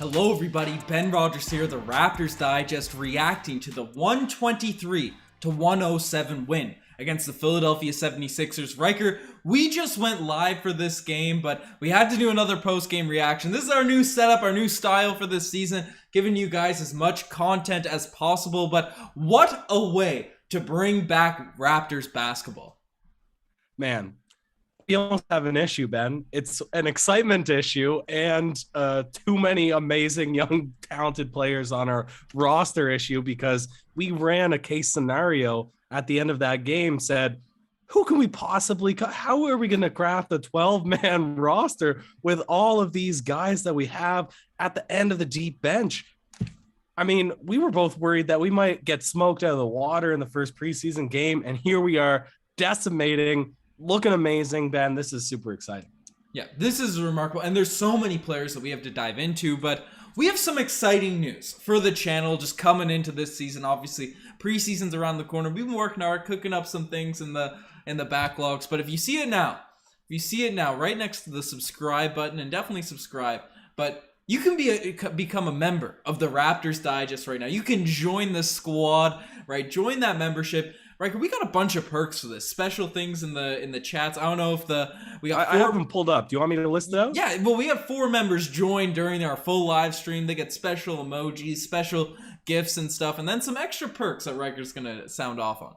Hello everybody, Ben Rogers here, the Raptors Digest, reacting to the 123-107 win against the Philadelphia 76ers. Ryker, we just went live for this game, but we had to do another post-game reaction. This is our new setup, our new style for this season, giving you guys as much content as possible, but what a way to bring back Raptors basketball. Man, we almost have an issue, Ben. It's an excitement issue and too many amazing young talented players on our roster issue, because we ran a case scenario at the end of that game, said, who can we possibly cut? How are we going to craft a 12-man roster with all of these guys that we have at the end of the deep bench? I mean, we were both worried that we might get smoked out of the water in the first preseason game, and here we are decimating, looking amazing, Ben. This is super exciting. Yeah, this is remarkable, and there's so many players that we have to dive into, but we have some exciting news for the channel just coming into this season. Obviously, preseason's around the corner. We've been working hard, cooking up some things in the backlogs, but if you see it now, right next to the subscribe button, and definitely subscribe, but you can become a member of the Raptors Digest right now. You can join the squad, right? Join that membership. Right, we got a bunch of perks for this. Special things in the chats. I don't know if I have them pulled up. Do you want me to list those? Yeah, well, we have 4 members join during our full live stream. They get special emojis, special gifts and stuff, and then some extra perks that Ryker's gonna sound off on.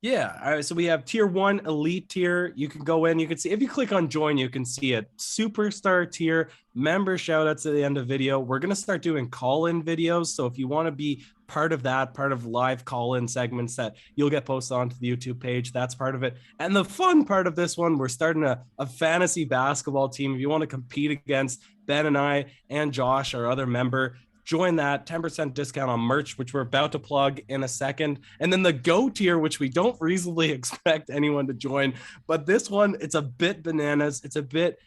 Yeah, all right, so we have tier 1 elite tier. You can go in, you can see, if you click on join, you can see it. Superstar tier, member shoutouts at the end of the video. We're going to start doing call-in videos, so if you want to be part of that, part of live call-in segments that you'll get posted onto the YouTube page, that's part of it. And the fun part of this one, we're starting a fantasy basketball team. If you want to compete against Ben and I and Josh, our other member, join that. 10% discount on merch, which we're about to plug in a second. And then the Go tier, which we don't reasonably expect anyone to join. But this one, it's a bit bananas. It's a bit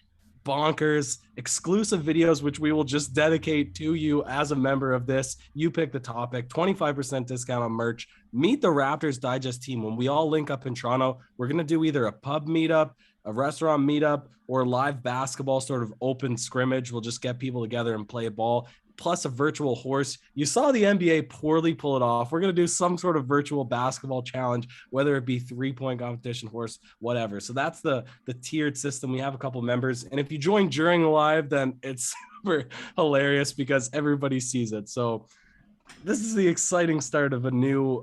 bonkers. Exclusive videos, which we will just dedicate to you as a member of this. You pick the topic. 25% discount on merch. Meet the Raptors Digest team. When we all link up in Toronto, we're going to do either a pub meetup, a restaurant meetup, or live basketball sort of open scrimmage. We'll just get people together and play a ball, plus a virtual horse. You saw the NBA poorly pull it off. We're going to do some sort of virtual basketball challenge, whether it be 3-point competition, horse, whatever. So that's the tiered system. We have a couple members, and if you join during the live, then it's super hilarious because everybody sees it. So this is the exciting start of a new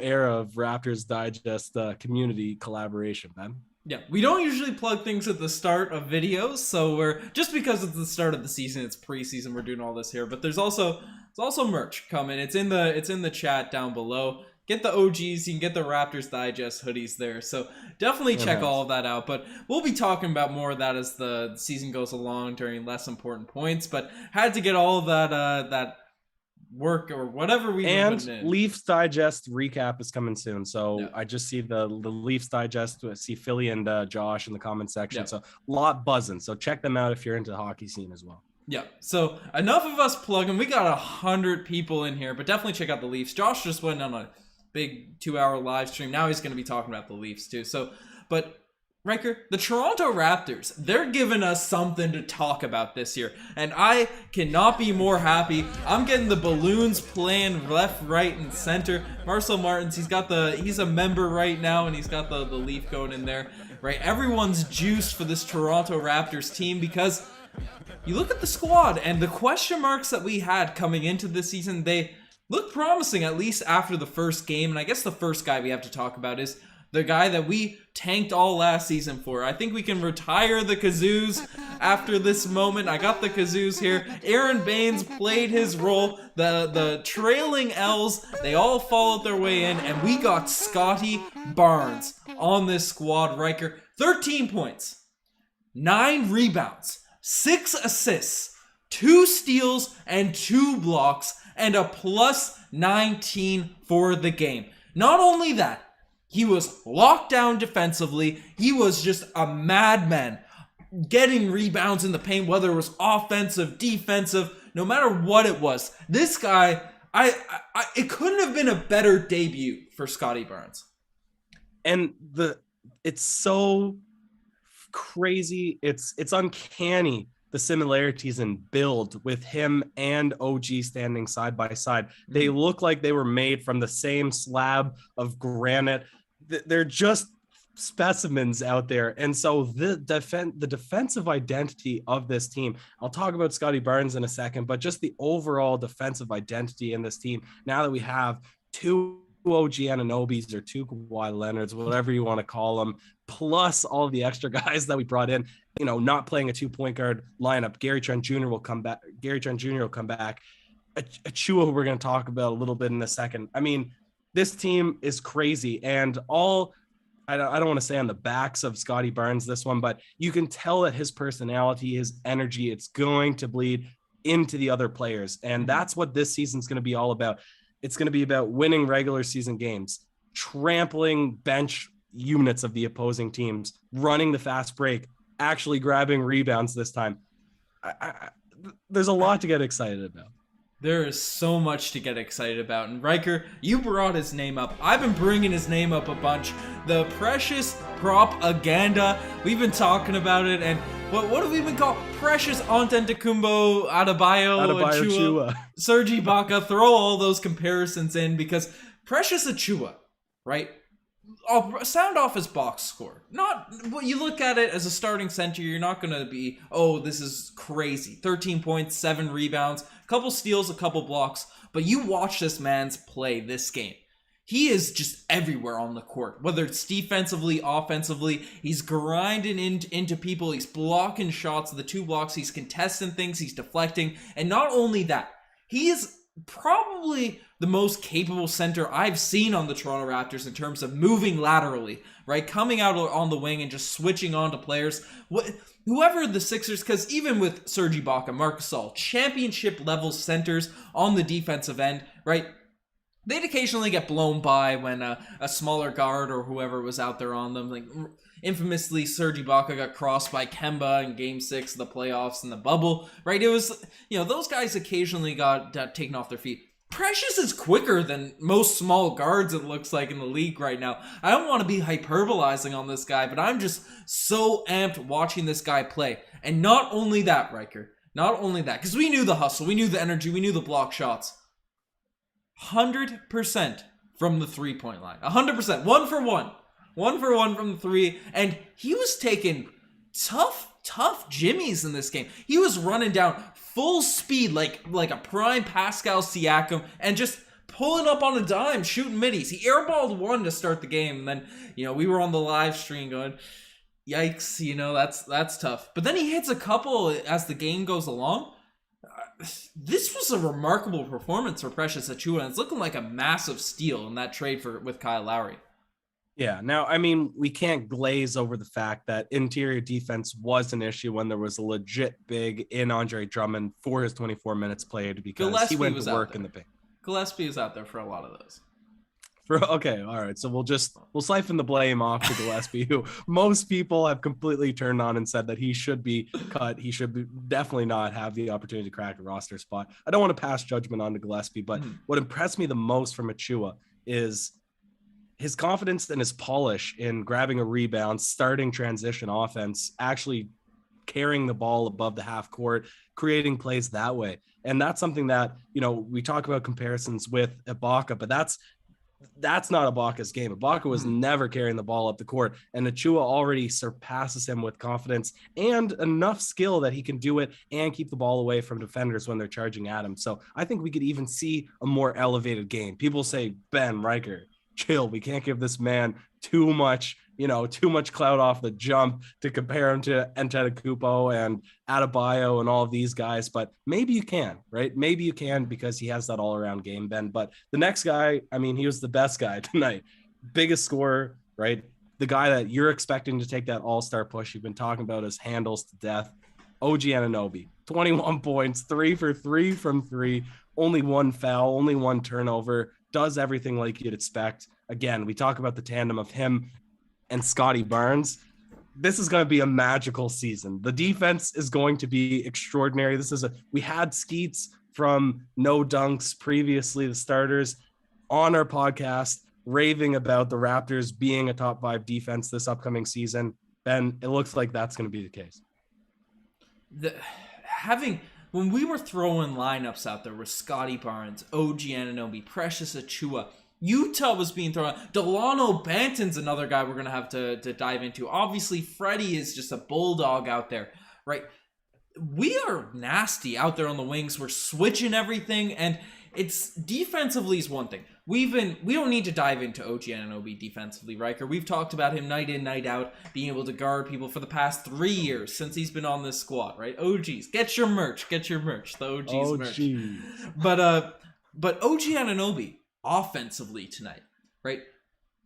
era of Raptors Digest community collaboration, man. Yeah, we don't usually plug things at the start of videos, so we're just because it's the start of the season, it's preseason, we're doing all this here. But there's also merch coming. It's in the chat down below. Get the OGs, you can get the Raptors Digest hoodies there. So definitely check all of that out. But we'll be talking about more of that as the season goes along during less important points. But had to get all of that work or whatever we and Leafs Digest recap is coming soon, so yeah. I just see the Leafs Digest. I see Philly and Josh in the comment section, so a lot buzzing, so check them out if you're into the hockey scene as well. Yeah, so enough of us plugging. We got 100 people in here, but definitely check out the Leafs. Josh just went on a big 2-hour live stream. Now he's going to be talking about the Leafs too. So, but Ryker, the Toronto Raptors, they're giving us something to talk about this year, and I cannot be more happy. I'm getting the balloons playing left, right, and center. Marcel Martins, he's a member right now, and he's got the leaf going in there, right? Everyone's juiced for this Toronto Raptors team because you look at the squad and the question marks that we had coming into this season, they look promising, at least after the first game, and I guess the first guy we have to talk about is the guy that we tanked all last season for. I think we can retire the kazoos after this moment. I got the kazoos here. Aaron Baines played his role. The trailing L's, they all followed their way in, and we got Scottie Barnes on this squad. Ryker, 13 points, 9 rebounds, 6 assists, 2 steals, and 2 blocks, and a plus 19 for the game. Not only that, he was locked down defensively. He was just a madman, getting rebounds in the paint, whether it was offensive, defensive, no matter what it was. This guy, it couldn't have been a better debut for Scottie Barnes. And it's so crazy. It's uncanny the similarities in build with him and OG standing side by side. They look like they were made from the same slab of granite. They're just specimens out there. And so the defensive identity of this team, I'll talk about Scottie Barnes in a second, but just the overall defensive identity in this team, now that we have two OG Anunobys or two Kawhi Leonards, whatever you want to call them, plus all the extra guys that we brought in, not playing a 2-point guard lineup. Gary Trent Jr. will come back. Achiuwa, who we're going to talk about a little bit in a second. I mean, this team is crazy, and I don't want to say on the backs of Scottie Barnes this one, but you can tell that his personality, his energy, it's going to bleed into the other players. And that's what this season's going to be all about. It's going to be about winning regular season games, trampling bench units of the opposing teams, running the fast break, actually grabbing rebounds this time. There's a lot to get excited about. There is so much to get excited about. And Ryker, you brought his name up. I've been bringing his name up a bunch. The precious propaganda. We've been talking about it. And what have we been called? Precious Antetokounmpo, Adebayo, Achiuwa, Serge Ibaka. Throw all those comparisons in because Precious Achiuwa, right? I'll sound off his box score. Not what you look at it as a starting center, you're not going to be, oh, this is crazy. 13 points, 7 rebounds, a couple steals, a couple blocks. But you watch this man's play this game. He is just everywhere on the court, whether it's defensively, offensively. He's grinding into people. He's blocking shots. The 2 blocks, he's contesting things. He's deflecting. And not only that, he is probably the most capable center I've seen on the Toronto Raptors in terms of moving laterally, right? Coming out on the wing and just switching on to players. Whoever the Sixers, because even with Serge Ibaka, Marc Gasol, championship level centers on the defensive end, right? They'd occasionally get blown by when a smaller guard or whoever was out there on them. Like infamously, Serge Ibaka got crossed by Kemba in Game 6 of the playoffs in the bubble, right? It was, those guys occasionally got taken off their feet. Precious is quicker than most small guards, it looks like, in the league right now. I don't want to be hyperbolizing on this guy, but I'm just so amped watching this guy play. And not only that, Ryker, because we knew the hustle, we knew the energy, we knew the block shots. 100% from the 3-point line. 100%. 1 for 1. 1 for 1 from the 3. And he was taking tough jimmies in this game. He was running down full speed like a prime Pascal Siakam and just pulling up on a dime, shooting middies. He airballed 1 to start the game. And then, we were on the live stream going, yikes, that's tough. But then he hits a couple as the game goes along. This was a remarkable performance for Precious Achiuwa, and it's looking like a massive steal in that trade with Kyle Lowry. Yeah, now, I mean, we can't glaze over the fact that interior defense was an issue when there was a legit big in Andre Drummond for his 24 minutes played because Gillespie he went to work in the paint. Gillespie is out there for a lot of those. Okay, all right. So we'll siphon the blame off to Gillespie, who most people have completely turned on and said that he should be cut. He should definitely not have the opportunity to crack a roster spot. I don't want to pass judgment on to Gillespie, but what impressed me the most from Achiuwa is his confidence and his polish in grabbing a rebound, starting transition offense, actually carrying the ball above the half court, creating plays that way. And that's something that, we talk about comparisons with Ibaka, but that's not Ibaka's game. Ibaka was never carrying the ball up the court, and Achiuwa already surpasses him with confidence and enough skill that he can do it and keep the ball away from defenders when they're charging at him. So I think we could even see a more elevated game. People say, Ben, Ryker, chill. We can't give this man too much clout off the jump to compare him to Antetokounmpo and Adebayo and all of these guys, but maybe you can, right? Maybe you can because he has that all-around game, Ben. But the next guy, I mean, he was the best guy tonight. Biggest scorer, right? The guy that you're expecting to take that all-star push. You've been talking about his handles to death. OG Anunoby, 21 points, 3 for 3 from 3, only 1 foul, only 1 turnover, does everything like you'd expect. Again, we talk about the tandem of him and Scottie Barnes. This is going to be a magical season. The defense is going to be extraordinary. We had Skeets from No Dunks previously, the starters, on our podcast, raving about the Raptors being a top 5 defense this upcoming season. Ben, it looks like that's going to be the case. the having when we were throwing lineups out there with Scottie Barnes, OG Anunoby, Precious Achiuwa, Utah was being thrown out. Delano Banton's another guy we're going to have to dive into. Obviously, Freddie is just a bulldog out there, right? We are nasty out there on the wings. We're switching everything, and it's defensively is one thing. We don't need to dive into OG Anunoby defensively, Riker. We've talked about him night in, night out, being able to guard people for the past 3 years since he's been on this squad, right? OGs, get your merch, the OGs merch. But OG Anunoby offensively tonight, right?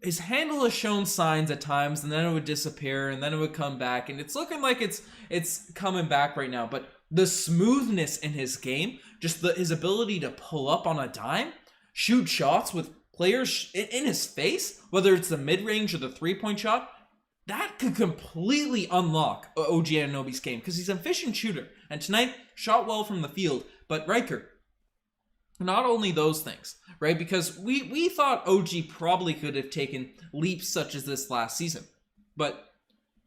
His handle has shown signs at times, and then it would disappear, and then it would come back, and it's looking like it's coming back right now. But the smoothness in his game, just his ability to pull up on a dime, shoot shots with players in his face, whether it's the mid-range or the three-point shot, that could completely unlock OG Anunoby's game because he's an efficient shooter. And tonight, shot well from the field. But Riker, not only those things, right? Because we thought OG probably could have taken leaps such as this last season. But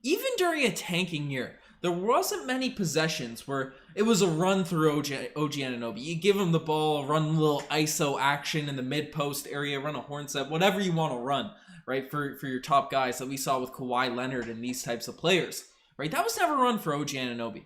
even during a tanking year, there wasn't many possessions where it was a run through OG Anunoby. You give him the ball, run a little ISO action in the mid-post area, run a horn set, whatever you want to run, right? For your top guys that we saw with Kawhi Leonard and these types of players, right? That was never run for OG Anunoby.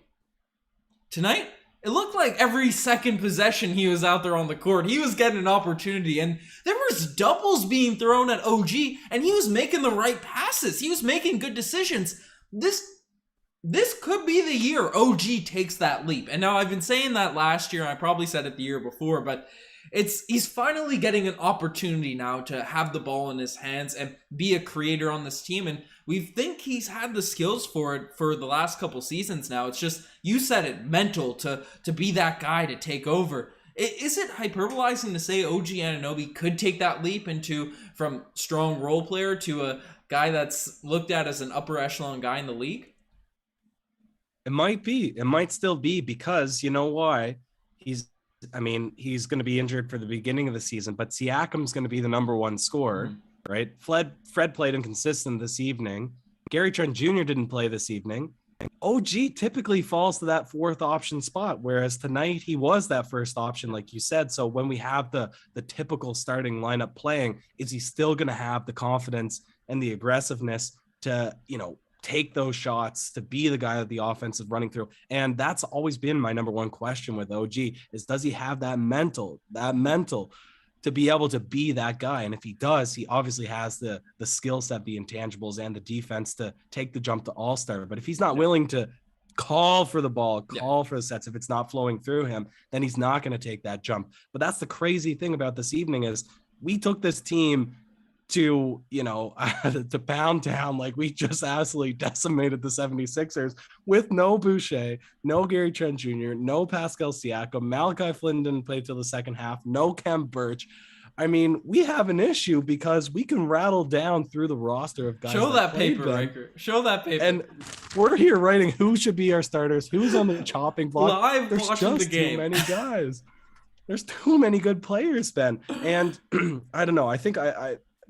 Tonight, it looked like every second possession he was out there on the court, he was getting an opportunity, and there was doubles being thrown at OG, and he was making the right passes. He was making good decisions. This could be the year OG takes that leap. And now I've been saying that last year, and I probably said it the year before, but he's finally getting an opportunity now to have the ball in his hands and be a creator on this team. And we think he's had the skills for it for the last couple seasons now. It's just, you said it, mental to be that guy to take over. Is it hyperbolizing to say OG Anunoby could take that leap from strong role player to a guy that's looked at as an upper echelon guy in the league? It might be. It might still be because you know why? He's going to be injured for the beginning of the season, but Siakam's going to be the number one scorer, right? Fred played inconsistent this evening. Gary Trent Jr. didn't play this evening. OG typically falls to that fourth option spot, whereas tonight he was that first option, like you said. So when we have the typical starting lineup playing, is he still going to have the confidence and the aggressiveness to, take those shots, to be the guy that the offense is running through? And that's always been my number one question with OG is, does he have that mental to be able to be that guy? And if he does, he obviously has the skill set, the intangibles, and the defense to take the jump to all-star. But if he's not willing to call for the ball, call for the sets, if it's not flowing through him, then he's not going to take that jump. But that's the crazy thing about this evening is we took this team to to Pound Town, like we just absolutely decimated the 76ers with no Boucher, no Gary Trent Jr., no Pascal Siakam, Malachi Flynn didn't play till the second half, no Kemp Birch. I mean, we have an issue because we can rattle down through the roster of guys. Show that paper, Riker. Show that paper. And we're here writing who should be our starters, who's on the chopping block. There's just too many guys. There's too many good players, Ben. And I don't know. I think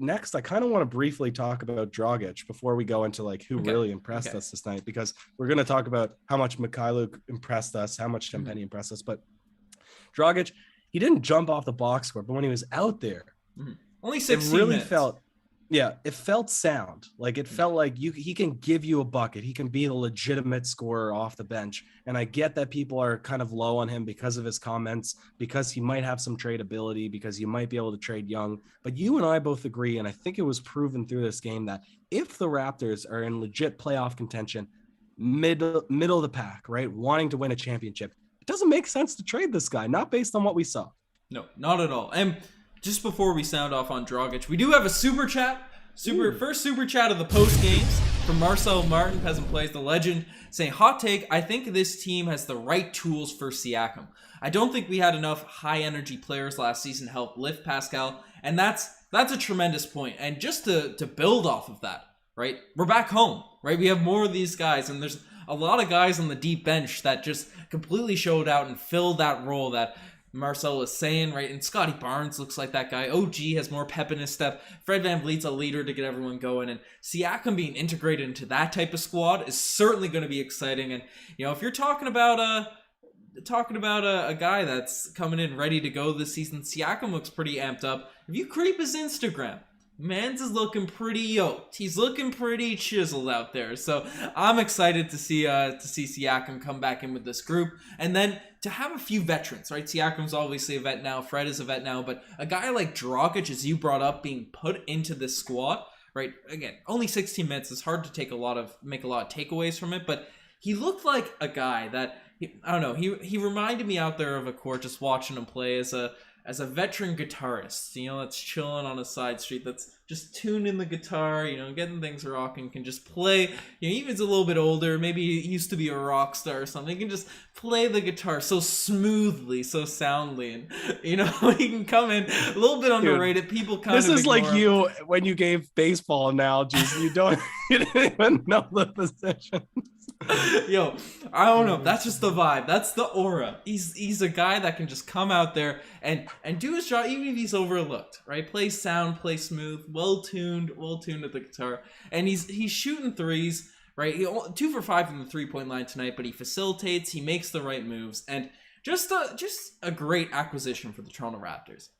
Next, I kind of want to briefly talk about Dragic before we go into who really impressed us this night, because we're going to talk about how much Mikhailuk impressed us, how much Champagny impressed us. But Dragic, he didn't jump off the box score, but when he was out there, only 16 minutes. It felt sound. It felt like he can give you a bucket. He can be the legitimate scorer off the bench. And I get that people are kind of low on him because of his comments, because he might have some tradability, because you might be able to trade young. But you and I both agree, and I think it was proven through this game, that if the Raptors are in legit playoff contention, middle of the pack, right, wanting to win a championship, it doesn't make sense to trade this guy, not based on what we saw. No, not at all. And just before we sound off on Dragic, we do have a super chat. First super chat of the post games from Marcel Martin, Peasant Plays the Legend, saying, hot take, I think this team has the right tools for Siakam. I don't think we had enough high energy players last season to help lift Pascal, and that's a tremendous point. And just to build off of that, right? We're back home, right? We have more of these guys, and there's a lot of guys on the deep bench that just completely showed out and filled that role that Marcel was saying, right? And Scottie Barnes looks like that guy. OG has more pep in his step. Fred VanVleet's a leader to get everyone going. And Siakam being integrated into that type of squad is certainly going to be exciting. And, if you're talking about a guy that's coming in ready to go this season, Siakam looks pretty amped up. If you creep his Instagram, Mans is looking pretty yoked. He's looking pretty chiseled out there. So I'm excited to see Siakam come back in with this group. And then to have a few veterans, right? Siakam's obviously a vet now. Fred is a vet now. But a guy like Dragic, as you brought up, being put into this squad, right? Again, only 16 minutes. It's hard to make a lot of takeaways from it. But he looked like a guy that, I don't know, he reminded me out there of a court just watching him play as a veteran guitarist, that's chilling on a side street, that's just tuning the guitar, getting things rocking, can just play, even if it's a little bit older, maybe he used to be a rock star or something, he can just play the guitar so smoothly, so soundly, and, he can come in a little bit underrated. People kind of This is like him. you, when you gave baseball analogies, you didn't even know the position. Yo, I don't know. That's just the vibe. That's the aura. He's a guy that can just come out there and do his job, even if he's overlooked, right? Play sound, play smooth, well tuned at the guitar, and he's shooting threes, right? 2 for 5 from the 3-point line tonight, but he facilitates, he makes the right moves, and just a great acquisition for the Toronto Raptors.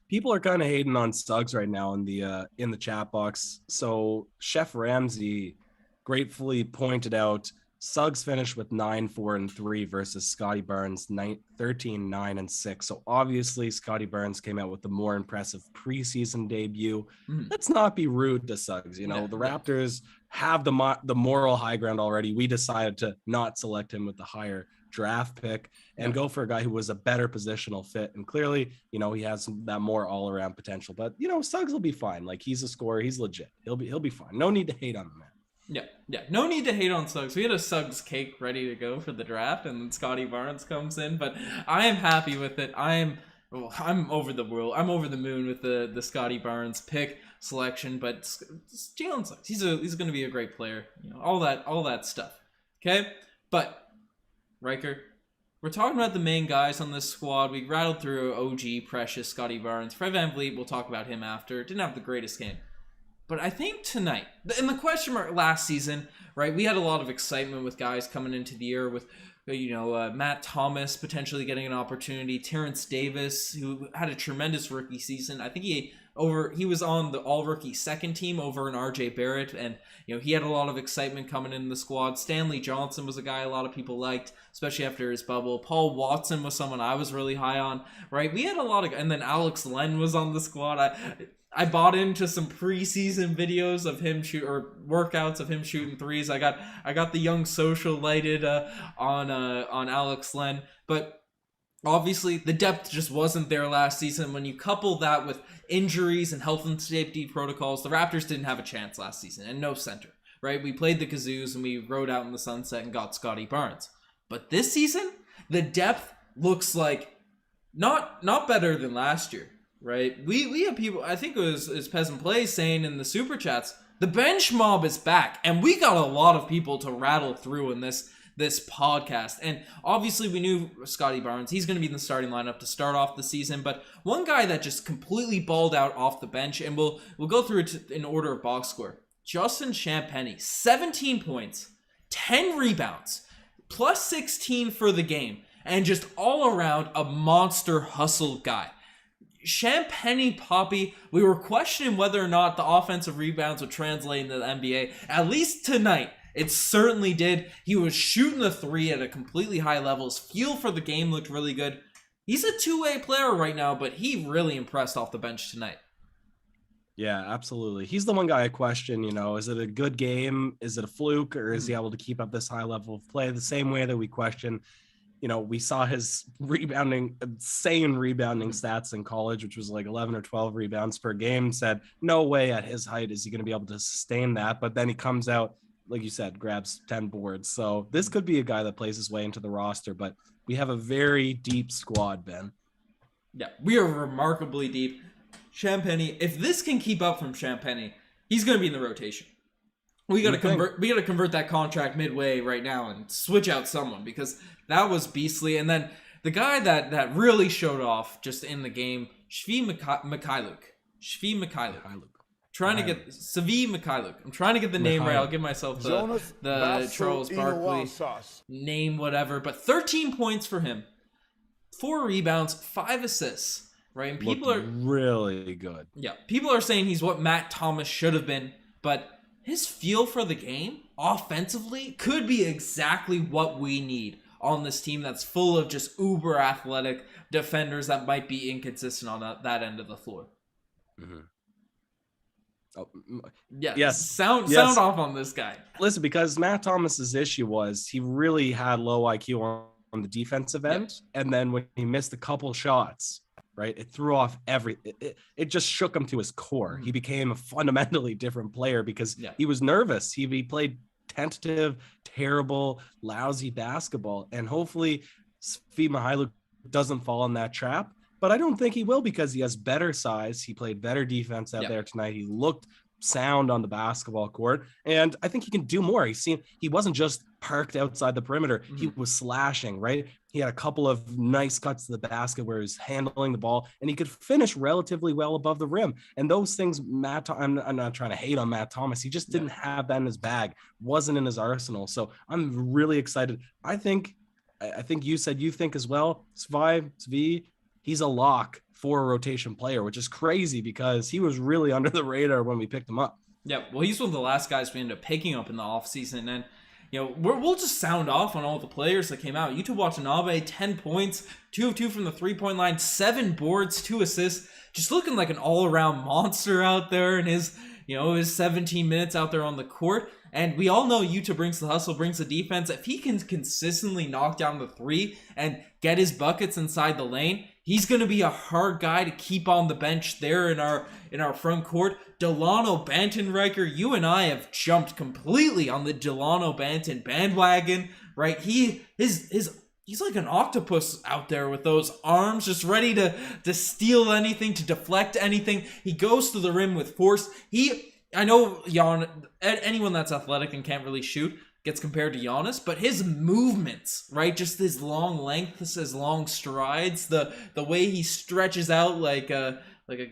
People are kind of hating on Suggs right now in the chat box. So Chef Ramsey gratefully pointed out Suggs finished with 9-4-3 versus Scottie Barnes 13-9-6. So obviously Scottie Barnes came out with the more impressive preseason debut. Let's not be rude to Suggs. The Raptors have the moral high ground already. We decided to not select him with the higher draft pick and go for a guy who was a better positional fit. And clearly, he has that more all around potential. But Suggs will be fine. Like, he's a scorer. He's legit. He'll be fine. No need to hate on him, man. Yeah. No need to hate on Suggs. We had a Suggs cake ready to go for the draft, and then Scottie Barnes comes in. But I am happy with it. I'm over the world. I'm over the moon with the Scottie Barnes pick selection. But Jalen Suggs, he's going to be a great player. All that stuff. Okay, but Ryker, we're talking about the main guys on this squad. We rattled through OG, Precious, Scottie Barnes, Fred VanVleet. We'll talk about him after. Didn't have the greatest game. But I think tonight, in the question mark last season, right, we had a lot of excitement with guys coming into the year with, Matt Thomas potentially getting an opportunity, Terrence Davis, who had a tremendous rookie season. I think he was on the all-rookie second team over in RJ Barrett, and, he had a lot of excitement coming in the squad. Stanley Johnson was a guy a lot of people liked, especially after his bubble. Paul Watson was someone I was really high on, right? We had a lot of, and then Alex Len was on the squad. I bought into some preseason videos of him workouts of him shooting threes. I got the young social lighted on Alex Len, but obviously the depth just wasn't there last season. When you couple that with injuries and health and safety protocols, the Raptors didn't have a chance last season, and no center, right? We played the Kazoos and we rode out in the sunset and got Scottie Barnes. But this season, the depth looks like not better than last year. Right, we have people. I think it was Peasant Plays saying in the super chats, the bench mob is back, and we got a lot of people to rattle through in this podcast. And obviously, we knew Scottie Barnes; he's going to be in the starting lineup to start off the season. But one guy that just completely balled out off the bench, and we'll go through it in order of box score. Justin Champagnie, 17 points, 10 rebounds, plus 16 for the game, and just all around a monster hustle guy. Champagnie Poppy, we were questioning whether or not the offensive rebounds would translate into the NBA. At least tonight, it certainly did. He was shooting the three at a completely high level. His feel for the game looked really good. He's a two-way player right now, but he really impressed off the bench tonight. Yeah, absolutely. He's the one guy I question, is it a good game? Is it a fluke? Or is he able to keep up this high level of play the same way that we question we saw his insane rebounding stats in college, which was like 11 or 12 rebounds per game. Said, no way at his height is he going to be able to sustain that. But then he comes out, like you said, grabs 10 boards. So this could be a guy that plays his way into the roster. But we have a very deep squad, Ben. Yeah, we are remarkably deep. Champagnie, if this can keep up from Champagnie, he's going to be in the rotation. We got to convert that contract midway right now and switch out someone, because that was beastly. And then the guy that really showed off just in the game, Mikhailuk. Trying to get Savi Mikhailuk. I'm trying to get the name right. I'll give myself the Charles Barkley name, whatever. But 13 points for him, 4 rebounds, 5 assists. Right, and people are really good. Yeah, people are saying he's what Matt Thomas should have been, but his feel for the game offensively could be exactly what we need on this team that's full of just uber athletic defenders that might be inconsistent on that end of the floor. Mm-hmm. Yeah, yes. Sound off on this guy. Listen, because Matt Thomas's issue was he really had low IQ on the defensive end, and then when he missed a couple shots, right, it threw off it just shook him to his core. Mm-hmm. He became a fundamentally different player because he was nervous. He played tentative, terrible, lousy basketball, and hopefully Savi Mikhailuk doesn't fall in that trap. But I don't think he will because he has better size. He played better defense out there tonight. He looked sound on the basketball court, and I think he can do more. He wasn't just parked outside the perimeter. Mm-hmm. He was slashing, right? He had a couple of nice cuts to the basket where he was handling the ball, and he could finish relatively well above the rim. And those things, I'm not trying to hate on Matt Thomas. He just didn't have that in his bag, wasn't in his arsenal. So I'm really excited. I think you said you think as well, Svi, he's a lock for a rotation player, which is crazy because he was really under the radar when we picked him up. Yeah, well, he's one of the last guys we ended up picking up in the offseason. And, we'll just sound off on all the players that came out. Yuta Watanabe, 10 points, 2 of 2 from the three-point line, 7 boards, 2 assists. Just looking like an all-around monster out there in his 17 minutes out there on the court. And we all know Yuta brings the hustle, brings the defense. If he can consistently knock down the 3 and get his buckets inside the lane, he's going to be a hard guy to keep on the bench there in our front court. Delano, Banton, Ryker, you and I have jumped completely on the Delano Banton bandwagon, right? He's like an octopus out there with those arms just ready to steal anything, to deflect anything. He goes to the rim with force. I know anyone that's athletic and can't really shoot gets compared to Giannis, but his movements, right? Just his long lengths, his long strides, the way he stretches out like a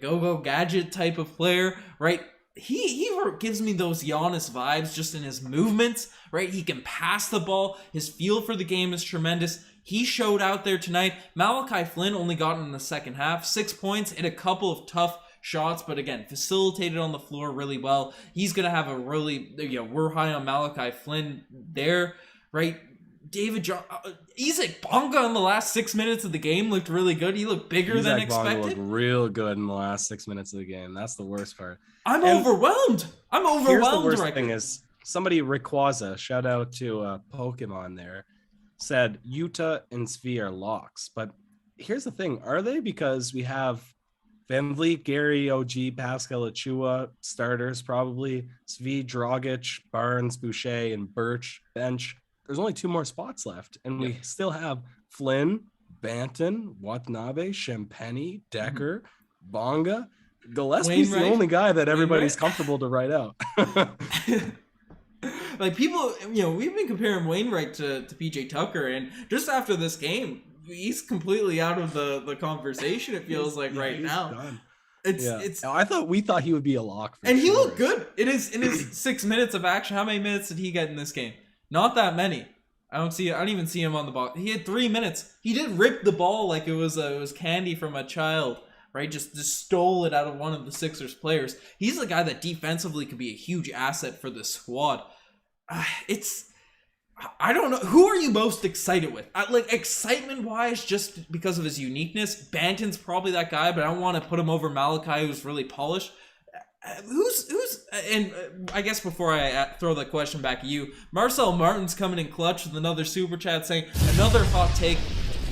go-go gadget type of player, right? He gives me those Giannis vibes just in his movements, right? He can pass the ball. His feel for the game is tremendous. He showed out there tonight. Malachi Flynn only got in the second half, 6 points in a couple of tough shots, but again, facilitated on the floor really well. He's going to have a really, we're high on Malachi Flynn there, right? Isaac Bonga in the last 6 minutes of the game looked really good. He looked bigger than expected. Bonga looked real good in the last 6 minutes of the game. That's the worst part. I'm overwhelmed. Here's the worst thing is somebody, Rayquaza, shout out to Pokemon there, said Yuta and Svi are locks. But here's the thing. Are they? Because we have VanVleet, Gary, OG, Pascal, Achiuwa, starters probably. Svi, Dragic, Barnes, Boucher, and Birch, bench. There's only 2 more spots left. And we still have Flynn, Banton, Watanabe, Champagny, Decker, Bonga. Gillespie's the only guy that everybody's comfortable to write out. Like people, we've been comparing Wainwright to PJ Tucker, and just after this game, he's completely out of the conversation. It feels like right now. Done. It's. We thought he would be a lock, and he looked good. In his 6 minutes of action. How many minutes did he get in this game? Not that many. I don't even see him on the ball. He had 3 minutes. He did rip the ball like it was candy from a child. Right, just stole it out of one of the Sixers players. He's the guy that defensively could be a huge asset for the squad. I don't know. Who are you most excited with? Excitement-wise, just because of his uniqueness, Banton's probably that guy, but I don't want to put him over Malachi, who's really polished. And I guess before I throw the question back at you, Marcel Martin's coming in clutch with another super chat saying, another hot take.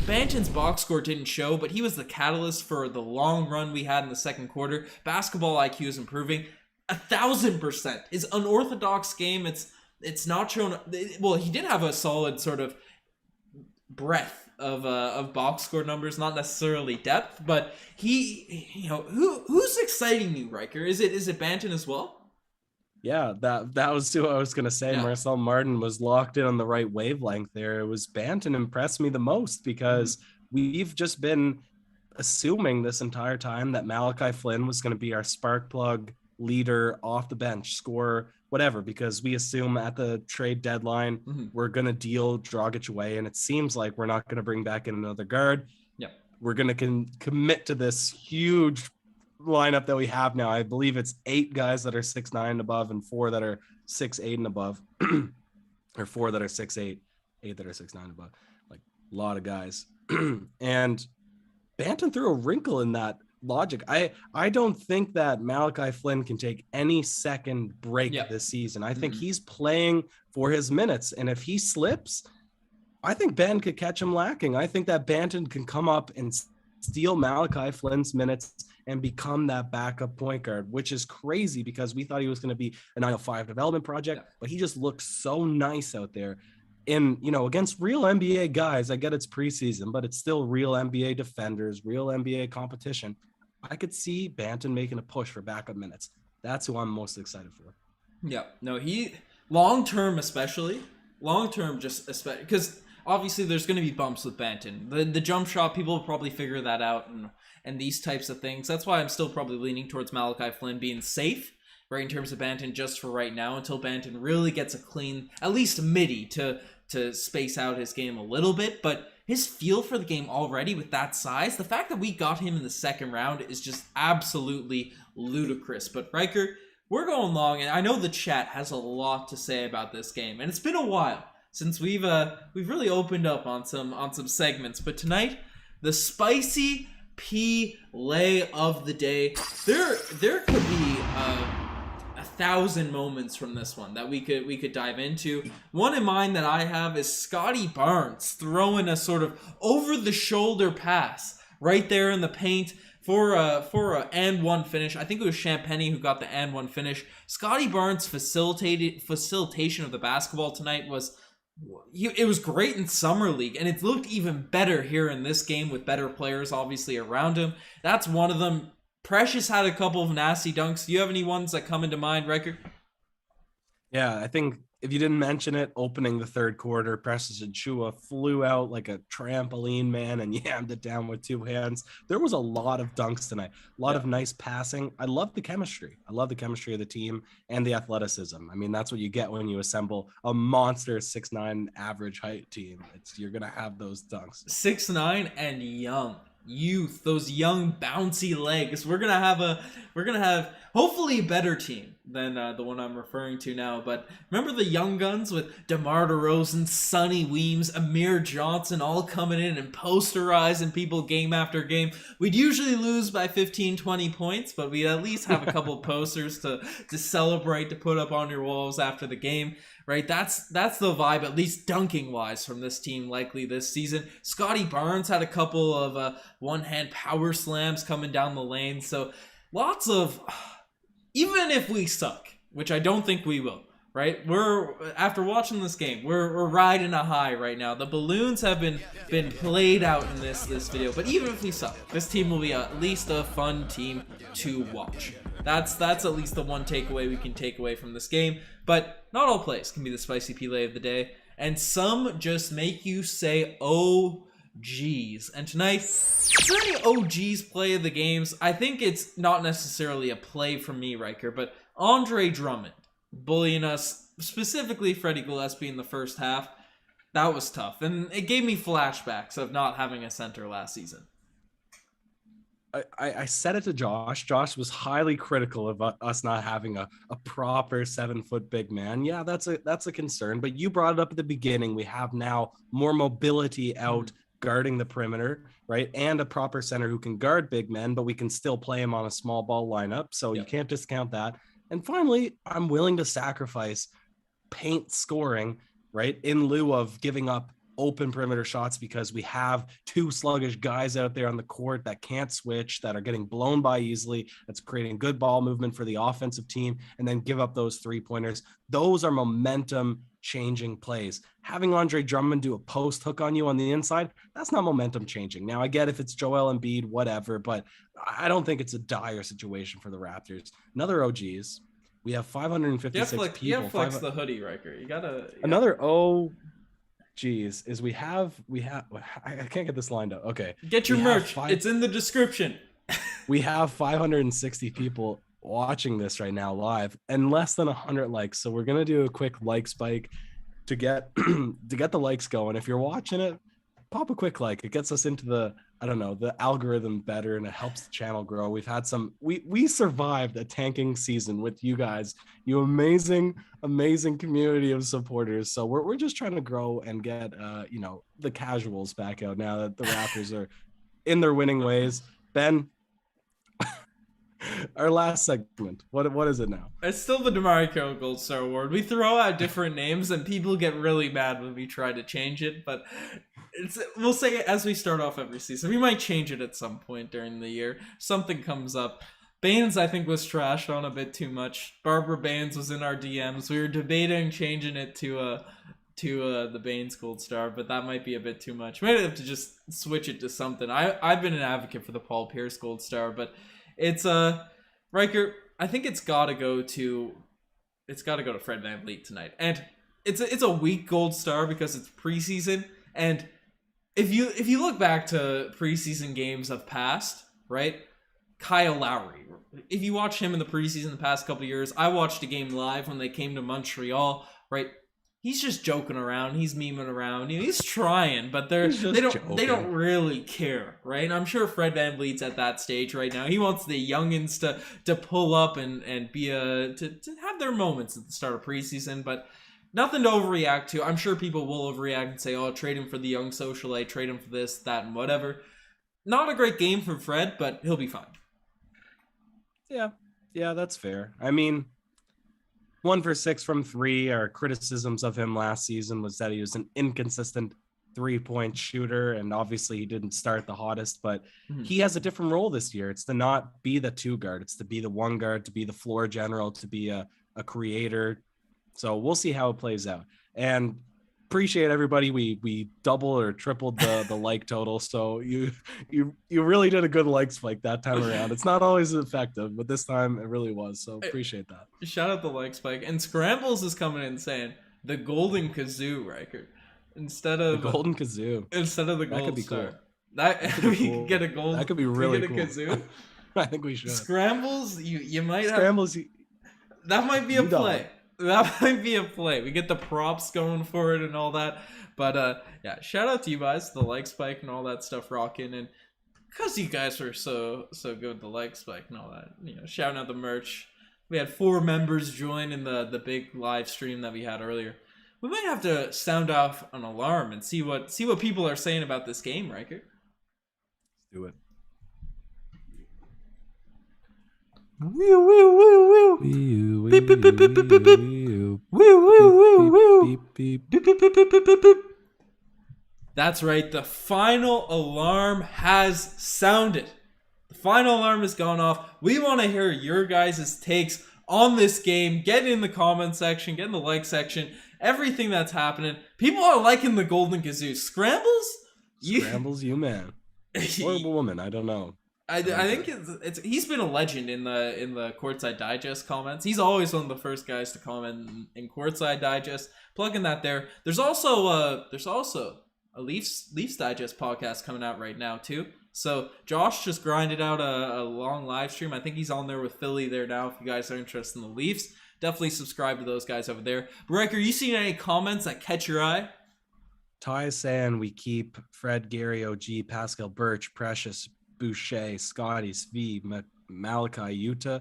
Banton's box score didn't show, but he was the catalyst for the long run we had in the second quarter. Basketball IQ is improving 1,000%. His unorthodox game, it's not shown. Well, he did have a solid sort of breadth of box score numbers, not necessarily depth, but who's exciting you, Ryker? Is it Banton as well? Yeah, that was who I was going to say. Yeah. Marcel Martin was locked in on the right wavelength there. It was Banton impressed me the most because we've just been assuming this entire time that Malachi Flynn was going to be our spark plug leader off the bench, scorer, whatever, because we assume at the trade deadline, we're going to deal Dragic away. And it seems like we're not going to bring back in another guard. Yep. We're going to commit to this huge lineup that we have now. I believe it's 8 guys that are 6'9" and above and 4 that are 6'8" and above, or 4 that are 6'8", 8 that are 6'9" and above. Like a lot of guys. And Banton threw a wrinkle in that logic. I don't think that Malachi Flynn can take any second break this season. I think he's playing for his minutes. And if he slips, I think Ben could catch him lacking. I think that Banton can come up and steal Malachi Flynn's minutes and become that backup point guard, which is crazy because we thought he was going to be a 905 development project, but he just looks so nice out there. And, you know, against real NBA guys, I get it's preseason, but it's still real NBA defenders, real NBA competition. I could see Banton making a push for backup minutes. That's who I'm most excited for. Yeah, no, he long-term especially, just especially, because obviously there's going to be bumps with Banton. The jump shot, people will probably figure that out and these types of things. That's why I'm still probably leaning towards Malachi Flynn being safe, right, in terms of Banton just for right now, until Banton really gets a clean, at least midi to space out his game a little bit. But his feel for the game already with that size, the fact that we got him in the second round is just absolutely ludicrous. But Ryker, we're going long, and I know the chat has a lot to say about this game, and it's been a while since we've really opened up on some segments. But tonight, the spicy P lay of the day. There could be 1,000 moments from this one that we could dive into. One in mind that I have is Scottie Barnes throwing a sort of over the shoulder pass right there in the paint for a and one finish. I think it was Champagny who got the and one finish. Scottie Barnes' facilitation of the basketball tonight it was great in Summer League, and it looked even better here in this game with better players obviously around him. That's one of them. Precious had a couple of nasty dunks. Do you have any ones that come into mind, Ryker? Yeah, I think if you didn't mention it, opening the third quarter, Precious Achiuwa flew out like a trampoline man and yammed it down with 2 hands. There was a lot of dunks tonight, a lot of nice passing. I love the chemistry. I love the chemistry of the team and the athleticism. I mean, that's what you get when you assemble a monster 6'9" average height team. You're going to have those dunks. 6'9" and young. Youth, those young bouncy legs. We're gonna have hopefully a better team than the one I'm referring to now. But remember the young guns with DeMar DeRozan, Sonny Weems, Amir Johnson all coming in and posterizing people game after game. We'd usually lose by 15, 20 points, but we'd at least have a couple posters to celebrate, to put up on your walls after the game. Right, that's the vibe, at least dunking wise, from this team likely this season. Scottie Barnes had a couple of one-hand power slams coming down the lane. So lots of, even if we suck, which I don't think we will, right? After watching this game, we're riding a high right now. The balloons have been played out in this video, but even if we suck, this team will be at least a fun team to watch. That's at least the one takeaway we can take away from this game. But not all plays can be the spicy P-lay of the day. And some just make you say, oh, geez. And tonight, is there any oh, geez play of the games? I think it's not necessarily a play for me, Ryker, but Andre Drummond bullying us, specifically Freddie Gillespie in the first half, that was tough. And it gave me flashbacks of not having a center last season. I said it to Josh. Josh was highly critical of us not having a proper 7-foot big man. Yeah, that's a concern. But you brought it up at the beginning. We have now more mobility out guarding the perimeter, right? And a proper center who can guard big men, but we can still play him on a small ball lineup. So you can't discount that. And finally, I'm willing to sacrifice paint scoring, right, in lieu of giving up open perimeter shots because we have 2 sluggish guys out there on the court that can't switch, that are getting blown by easily, that's creating good ball movement for the offensive team, and then give up those 3-pointers. Those are momentum changing plays. Having Andre Drummond do a post hook on you on the inside, that's not momentum changing. Now I get if it's Joel Embiid, whatever, but I don't think it's a dire situation for the Raptors. Another OGs. We have 556 people. You have flex the hoodie, Ryker. You gotta another O. geez, is we have I can't get this lined up. Okay. Get your merch. It's in the description. We have 560 people watching this right now live and less than 100 likes. So we're going to do a quick like spike to get the likes going. If you're watching it, pop a quick like. It gets us into the algorithm better, and it helps the channel grow. We've had we survived a tanking season with you guys, you amazing community of supporters. So we're just trying to grow and get the casuals back out now that the Raptors are in their winning ways. Ben, our last segment, what is it now? It's still the Damari Carroll Gold Star Award. We throw out different names and people get really mad when we try to change it, but we'll say it as we start off every season. We might change it at some point during the year. Something comes up. Baines, I think, was trashed on a bit too much. Barbara Baines was in our DMs. We were debating changing it to the Baines Gold Star, but that might be a bit too much. We might have to just switch it to something. I've been an advocate for the Paul Pierce Gold Star, but it's Ryker, I think it's gotta go to Fred VanVleet tonight. And it's a weak Gold Star because it's preseason. And if you look back to preseason games of past, right? Kyle Lowry. If you watch him in the preseason the past couple of years, I watched a game live when they came to Montreal, right? He's just joking around. He's memeing around. He's trying, but they don't really care, right? I'm sure Fred VanVleet's at that stage right now. He wants the youngins to pull up and be to have their moments at the start of preseason, but nothing to overreact to. I'm sure people will overreact and say, "Oh, trade him for the young socialite, trade him for this, that, and whatever." Not a great game for Fred, but he'll be fine. Yeah, that's fair. I mean, 1 for 6 from 3. Our criticisms of him last season was that he was an inconsistent 3-point shooter, and obviously he didn't start the hottest, but he has a different role this year. It's to not be the 2 guard. It's to be the 1 guard, to be the floor general, to be a creator. So we'll see how it plays out. And appreciate everybody. We doubled or tripled the like total. So you really did a good like spike that time around. It's not always effective, but this time it really was. So appreciate that. Shout out the like spike. And Scrambles is coming in saying the golden kazoo, Riker. Instead of the golden kazoo. Instead of the gold that could be star. Cool. That we could get a gold. That could be really cool. Kazoo. I think we should. Scrambles, you might Scrambles, have. That might be a play. That might be a play. We get the props going for it and all that. But yeah, shout out to you guys, the like spike and all that stuff rocking. And because you guys were so good, the like spike and all that, shouting out the merch. We had 4 members join in the big live stream that we had earlier. We might have to sound off an alarm and see what people are saying about this game, Riker. Let's do it. That's right, the final alarm has sounded. The final alarm has gone off. We want to hear your guys' takes on this game. Get in the comment section, get in the like section, everything that's happening. People are liking the Golden Kazoo. Scrambles, you man. Or a woman, I don't know. I think it's he's been a legend in the Courtside Digest comments. He's always one of the first guys to comment in Courtside Digest. Plugging that there. There's also a Leafs Digest podcast coming out right now too. So Josh just grinded out a long live stream. I think he's on there with Philly there now. If you guys are interested in the Leafs, definitely subscribe to those guys over there. Riker, you seen any comments that catch your eye? Ty saying we keep Fred, Gary, OG, Pascal Birch, Precious, Boucher, Scottie, Svi, Malachi, Utah,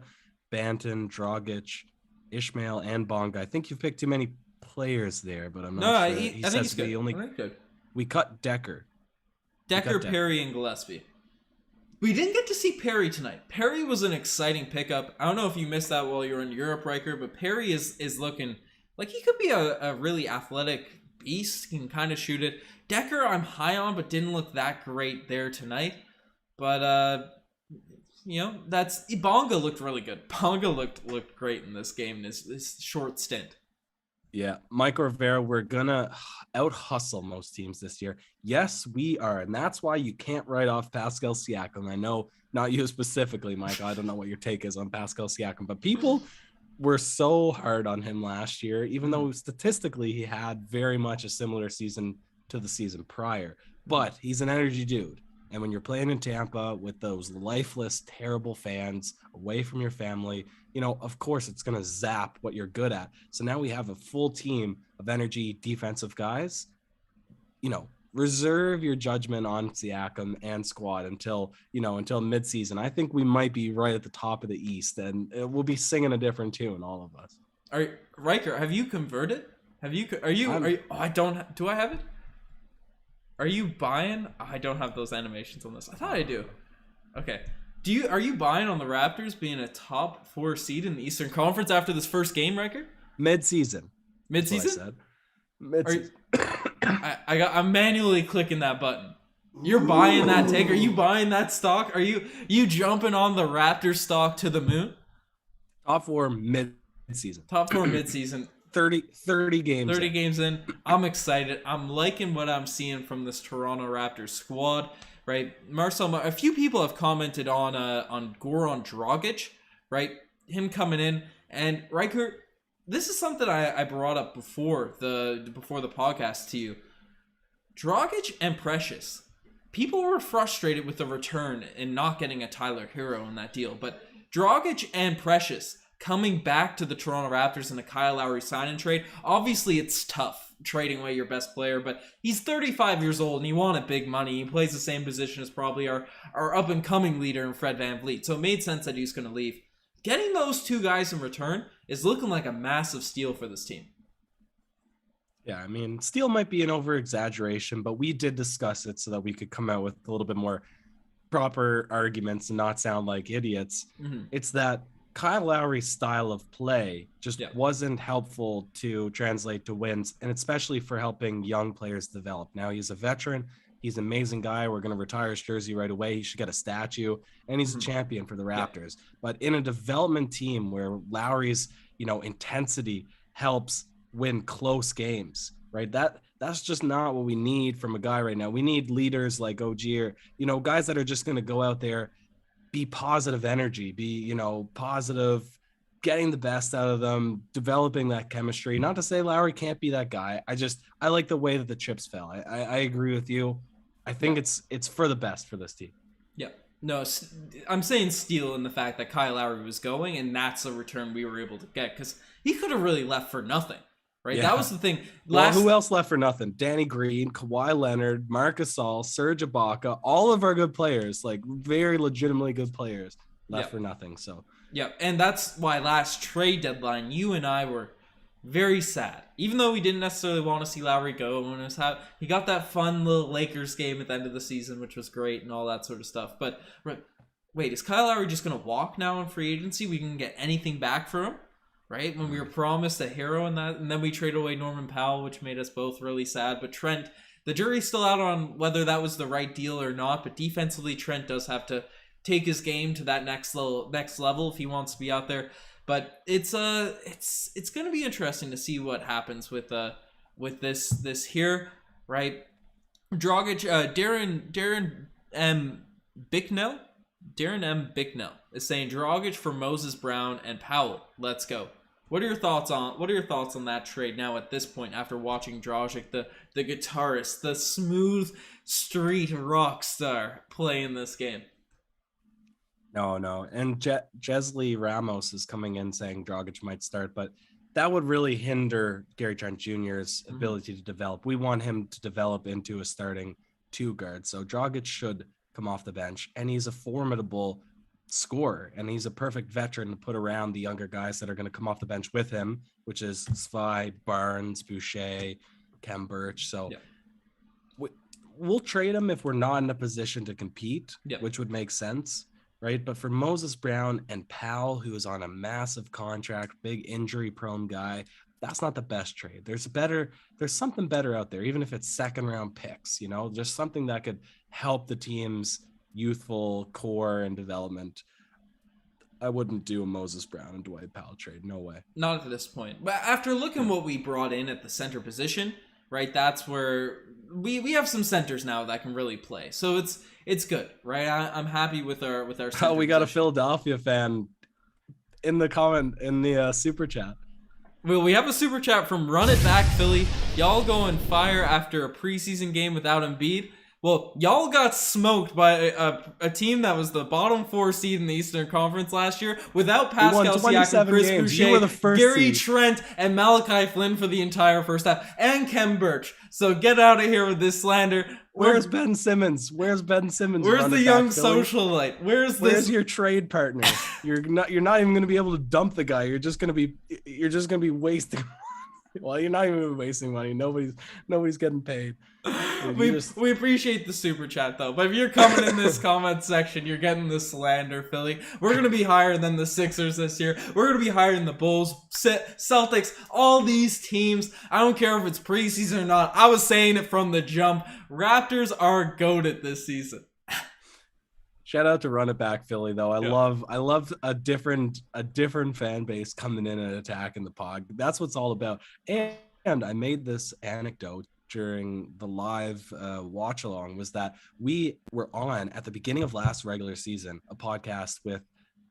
Banton, Dragic, Ishmael, and Bonga. I think you've picked too many players there, but I'm not sure. I think he's good. We cut Decker. Perry, and Gillespie. We didn't get to see Perry tonight. Perry was an exciting pickup. I don't know if you missed that while you were in Europe, Riker, but Perry is looking like he could be a really athletic beast. Can kind of shoot it. Decker, I'm high on, but didn't look that great there tonight. But that's Bonga looked really good. Bonga looked great in this game, this short stint. Yeah, Mike Rivera, we're gonna out hustle most teams this year. Yes, we are, and that's why you can't write off Pascal Siakam. I know not you specifically, Mike. I don't know what your take is on Pascal Siakam, but people were so hard on him last year, even though statistically he had very much a similar season to the season prior, but he's an energy dude. And when you're playing in Tampa with those lifeless, terrible fans away from your family, of course it's going to zap what you're good at. So now we have a full team of energy defensive guys. Reserve your judgment on Siakam and squad until midseason. I think we might be right at the top of the East, and we'll be singing a different tune, all of us. Riker, have you converted? Do I have it? Are you buying? I don't have those animations on this. I thought I do. Okay. Are you buying on the Raptors being a top 4 seed in the Eastern Conference after this first game, Riker? Mid-season. Mid-season? Mid-season. I'm manually clicking that button. You're buying that take? Are you buying that stock? Are you jumping on the Raptors stock to the moon? Top 4 mid-season. Top 4 mid-season. 30 games. 30 games in. I'm excited. I'm liking what I'm seeing from this Toronto Raptors squad. Right, Marcel. A few people have commented on Goran Dragic. Right, him coming in, and Riker. This is something I brought up before the podcast to you. Dragic and Precious. People were frustrated with the return and not getting a Tyler Hero in that deal, but Dragic and Precious coming back to the Toronto Raptors in a Kyle Lowry sign-and trade. Obviously, it's tough trading away your best player, but he's 35 years old and he wanted big money. He plays the same position as probably our up-and-coming leader in Fred VanVleet, so it made sense that he was going to leave. Getting those two guys in return is looking like a massive steal for this team. Yeah, I mean, steal might be an over-exaggeration, but we did discuss it so that we could come out with a little bit more proper arguments and not sound like idiots. Mm-hmm. It's that Kyle Lowry's style of play just wasn't helpful to translate to wins, and especially for helping young players develop. Now he's a veteran. He's an amazing guy. We're going to retire his jersey right away. He should get a statue, and he's a champion for the Raptors. But in a development team where Lowry's, intensity helps win close games, right? That's just not what we need from a guy right now. We need leaders like OG or, guys that are just going to go out there, be positive energy, be, positive, getting the best out of them, developing that chemistry. Not to say Lowry can't be that guy. I like the way that the chips fell. I agree with you. I think it's for the best for this team. Yeah. No, I'm saying steal in the fact that Kyle Lowry was going, and that's the return we were able to get, because he could have really left for nothing. Right, that was the thing. Who else left for nothing? Danny Green, Kawhi Leonard, Marc Gasol, Serge Ibaka, all of our good players, like very legitimately good players, left for nothing. So and that's why last trade deadline, you and I were very sad, even though we didn't necessarily want to see Lowry go. When he got that fun little Lakers game at the end of the season, which was great and all that sort of stuff. But wait, is Kyle Lowry just going to walk now in free agency? We can get anything back for him? Right, when we were promised a hero in that, and then we traded away Norman Powell, which made us both really sad. But Trent, the jury's still out on whether that was the right deal or not. But defensively, Trent does have to take his game to that next level if he wants to be out there. But it's going to be interesting to see what happens with this here, right? Dragic, Darren M. Bicknell. Darren M. Bicknell is saying Dragic for Moses Brown and Powell. Let's go. What are your thoughts on that trade now at this point after watching Dragic, the guitarist, the smooth street rock star, play in this game? No. And Jesley Ramos is coming in saying Dragic might start, but that would really hinder Gary Trent Jr.'s ability to develop. We want him to develop into a starting 2 guard. So Dragic should come off the bench, and he's a formidable scorer, and he's a perfect veteran to put around the younger guys that are going to come off the bench with him, which is Svi, Barnes, Boucher, Kem Birch. So we'll trade him if we're not in a position to compete, which would make sense, right? But for Moses Brown and Powell, who is on a massive contract, big injury prone guy, that's not the best trade. There's something better out there, even if it's 2nd round picks, just something that could help the team's youthful core and development. I wouldn't do a Moses Brown and Dwight Powell trade. No way. Not at this point. But after looking what we brought in at the center position, right, that's where we have some centers now that can really play. So it's good, right? I'm happy with our center we got position. A Philadelphia fan in the comment in the super chat. Well, we have a super chat from Run It Back Philly. Y'all going fire after a preseason game without Embiid. Well, y'all got smoked by a team that was the bottom 4 seed in the Eastern Conference last year without Pascal Siakam, Chris games. You were the Boucher, first Gary seed. Trent, and Malachi Flynn for the entire first half, and Kem Birch. So get out of here with this slander. Where's Ben Simmons? Where's Ben Simmons? Where's Run the it young back, Philly? socialite? Where's Where's this? your trade partner? You're not even going to be able to dump the guy. You're just going to be wasting. Well, you're not even wasting money. Nobody's getting paid. We appreciate the super chat though, but if you're coming in this comment section, you're getting the slander, Philly. We're gonna be higher than the Sixers this year. We're gonna be higher than the Bulls, Celtics, all these teams. I don't care if it's preseason or not. I was saying it from the jump. Raptors are goated this season. Shout out to Run It Back Philly though. I love a different fan base coming in and attacking the pod. That's what's all about. And I made this anecdote during the live watch along, was that we were on at the beginning of last regular season a podcast with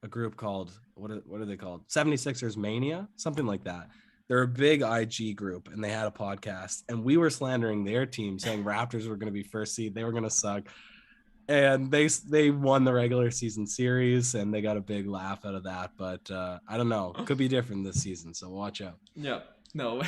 a group called what are they called? 76ers Mania, something like that. They're a big IG group and they had a podcast and we were slandering their team, saying Raptors were going to be first seed, they were going to suck. And they won the regular season series and they got a big laugh out of that. But I don't know. Could be different this season. So watch out. Yeah. No.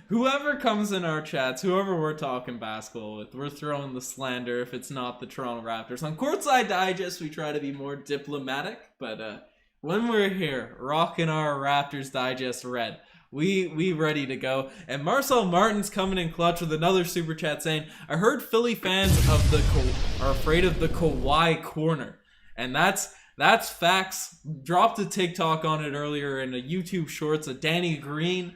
Whoever comes in our chats, whoever we're talking basketball with, we're throwing the slander if it's not the Toronto Raptors. On Courtside Digest, we try to be more diplomatic. But when we're here, rocking our Raptors Digest red, we ready to go. And Marcel Martin's coming in clutch with another super chat saying, I heard Philly fans are afraid of the Kawhi corner. And that's facts. Dropped a TikTok on it earlier in a YouTube shorts of Danny Green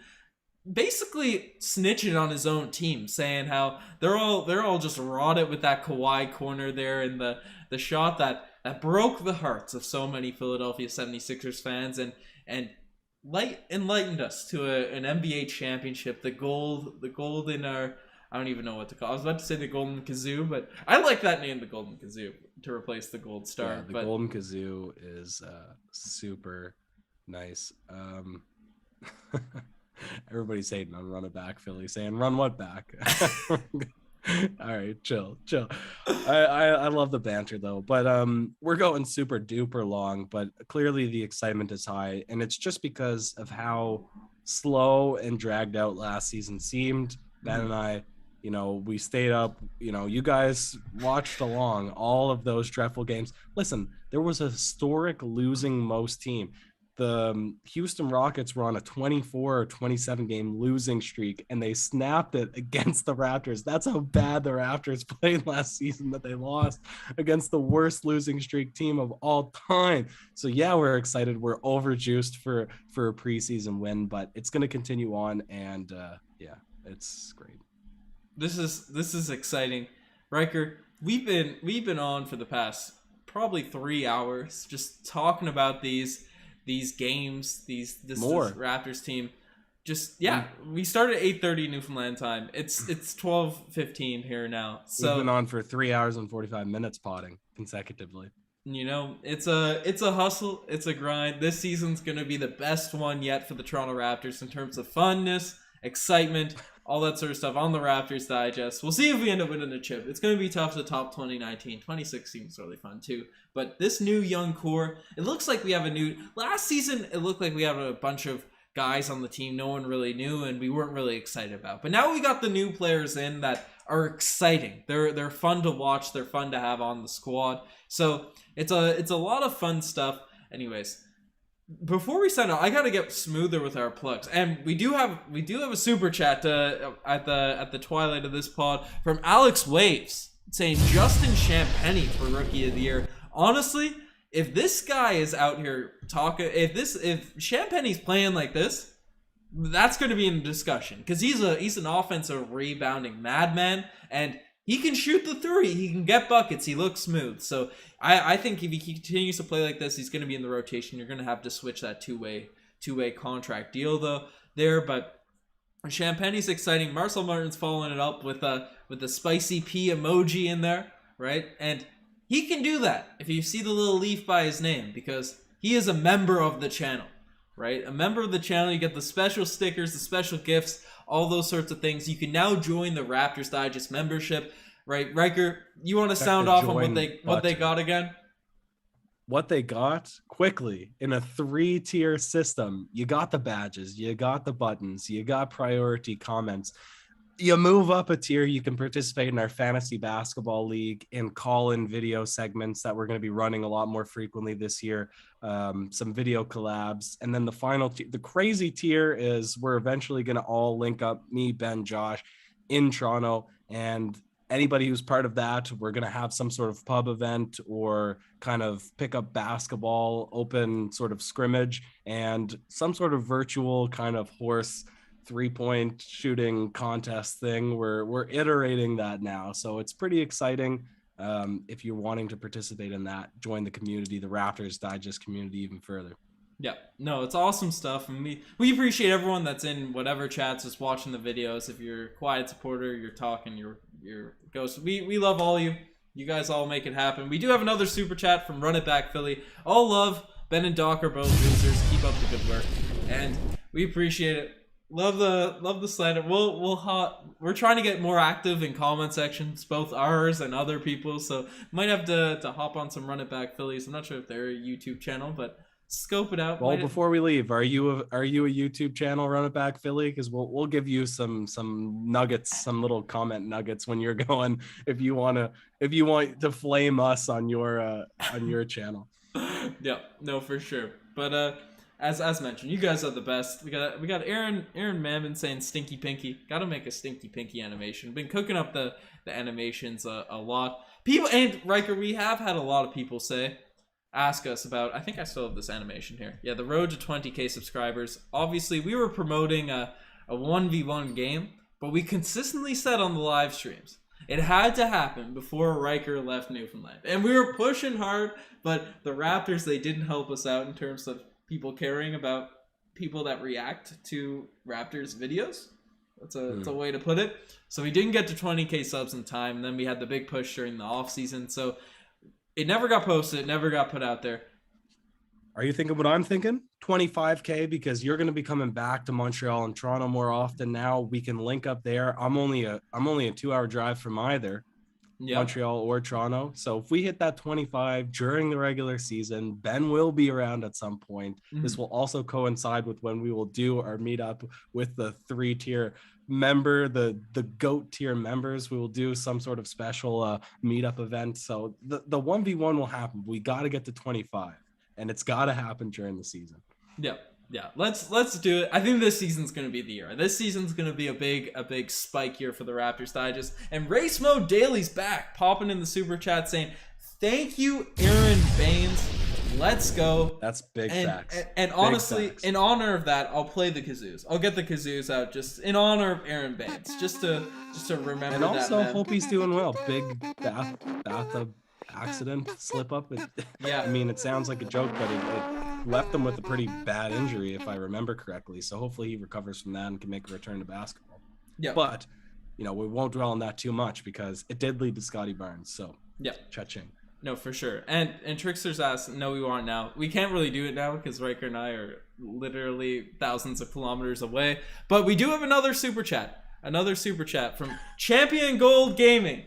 basically snitching on his own team, saying how they're all just rotted with that Kawhi corner there and the shot that broke the hearts of so many Philadelphia 76ers fans and enlightened us to an NBA championship. The gold in our, I don't even know what to call it. I was about to say the Golden Kazoo, but I like that name, the Golden Kazoo, to replace the Gold Star. Yeah, the Golden Kazoo is super nice. Everybody's hating on Run It Back Philly, saying run what back? All right, chill. I love the banter though, but we're going super duper long, but clearly the excitement is high, and it's just because of how slow and dragged out last season seemed. Ben and I, we stayed up, you guys watched along all of those dreadful games. Listen, there was a historic losing most team. The Houston Rockets were on a 24 or 27 game losing streak and they snapped it against the Raptors. That's how bad the Raptors played last season, that they lost against the worst losing streak team of all time. So yeah, we're excited. We're overjuiced for a preseason win, but it's going to continue on. And yeah, it's great. This is exciting. Riker, we've been on for the past probably 3 hours just talking about these games, this Raptors team. We started at 8:30 Newfoundland time. It's 12:15 here now. So we've been on for 3 hours and 45 minutes potting consecutively. It's a hustle, it's a grind. This season's gonna be the best one yet for the Toronto Raptors in terms of funness, excitement, all that sort of stuff on the Raptors Digest. We'll see if we end up winning a chip. It's going to be tough to top 2019. 2016 was really fun too. But this new young core, it looks like we have last season, it looked like we have a bunch of guys on the team no one really knew and we weren't really excited about. But now we got the new players in that are exciting. They're fun to watch. They're fun to have on the squad. So it's a lot of fun stuff. Anyways, before we sign out, I gotta get smoother with our plugs, and we do have a super chat at the twilight of this pod from Alex Waves saying Justin Champagnie for Rookie of the Year. Honestly, if this guy is out here talking, if Champagnie's playing like this, that's going to be in discussion because he's an offensive rebounding madman and he can shoot the three. He can get buckets. He looks smooth. So I think if he continues to play like this, he's going to be in the rotation. You're going to have to switch that two-way contract deal though there. But Champagnie's exciting. Marcel Martin's following it up with the spicy P emoji in there, right? And he can do that if you see the little leaf by his name because he is a member of the channel. right? A member of the channel, you get the special stickers, the special gifts, all those sorts of things. You can now join the Raptors Digest membership, right? Riker, you want to sound off on what they got again? What they got quickly in a 3-tier system. You got the badges, you got the buttons, you got priority comments. You move up a tier, you can participate in our fantasy basketball league and call-in video segments that we're going to be running a lot more frequently this year. Some video collabs. And then the final the crazy tier is we're eventually going to all link up, me, Ben, Josh, in Toronto, and anybody who's part of that, we're going to have some sort of pub event or kind of pick up basketball, open sort of scrimmage, and some sort of virtual kind of horse 3-point shooting contest thing. We're iterating that now. So it's pretty exciting. If you're wanting to participate in that, join the community, the Raptors Digest community even further. Yeah, no, it's awesome stuff, and we appreciate everyone that's in whatever chats, just watching the videos. If you're a quiet supporter, you're talking, you're ghost. We love all you. You guys all make it happen. We do have another super chat from Run It Back Philly. All love. Ben and Doc are both losers. Keep up the good work, and we appreciate it. Love the slander. We're trying to get more active in comment sections, both ours and other people. So might have to hop on some Run It Back Phillies. I'm not sure if they're a YouTube channel, but scope it out. Well, before we leave, are you a YouTube channel, Run It Back Philly? Because we'll give you some nuggets, some little comment nuggets when you're going, if you want to flame us on your channel. Yeah, no, for sure. But as mentioned, you guys are the best. We got Aaron Mammon saying Stinky Pinky. Got to make a Stinky Pinky animation. Been cooking up the animations a lot. People, and Riker, we have had a lot of people ask us about, I think I still have this animation here. Yeah, the road to 20k subscribers. Obviously, we were promoting a 1v1 game, but we consistently said on the live streams, it had to happen before Ryker left Newfoundland. And we were pushing hard, but the Raptors, they didn't help us out in terms of people caring about people that react to Raptors videos. That's a way to put it. So we didn't get to 20k subs in time, and then we had the big push during the off season. So it never got posted, it never got put out there. Are you thinking what I'm thinking? 25k, because you're going to be coming back to Montreal and Toronto more often now. We can link up there. I'm only a 2-hour drive from either Montreal or Toronto. So if we hit that 25 during the regular season, Ben will be around at some point. Mm-hmm. This will also coincide with when we will do our meetup with the 3-tier member, the GOAT tier members. We will do some sort of special meetup event. So the 1v1 will happen. We got to get to 25, and it's got to happen during the season. Yeah, let's do it. I think this season's going to be the year. This season's going to be a big spike year for the Raptors Digest. And Race Mode Daily's back, popping in the super chat saying, "Thank you, Aaron Baines. Let's go." That's big facts. And honestly, in honor of that, I'll play the kazoos. I'll get the kazoos out just in honor of Aaron Baines, just to remember that. And also, man. Hope he's doing well. Big bathtub accident, slip up. Yeah, I mean, it sounds like a joke, but it left him with a pretty bad injury, if I remember correctly. So hopefully he recovers from that and can make a return to basketball. Yeah. But, we won't dwell on that too much because it did lead to Scottie Barnes. So, yeah. Cha-ching. No, for sure. And Trickster's asked, no, we aren't now. We can't really do it now because Riker and I are literally thousands of kilometers away. But we do have another super chat. Another super chat from Champion Gold Gaming.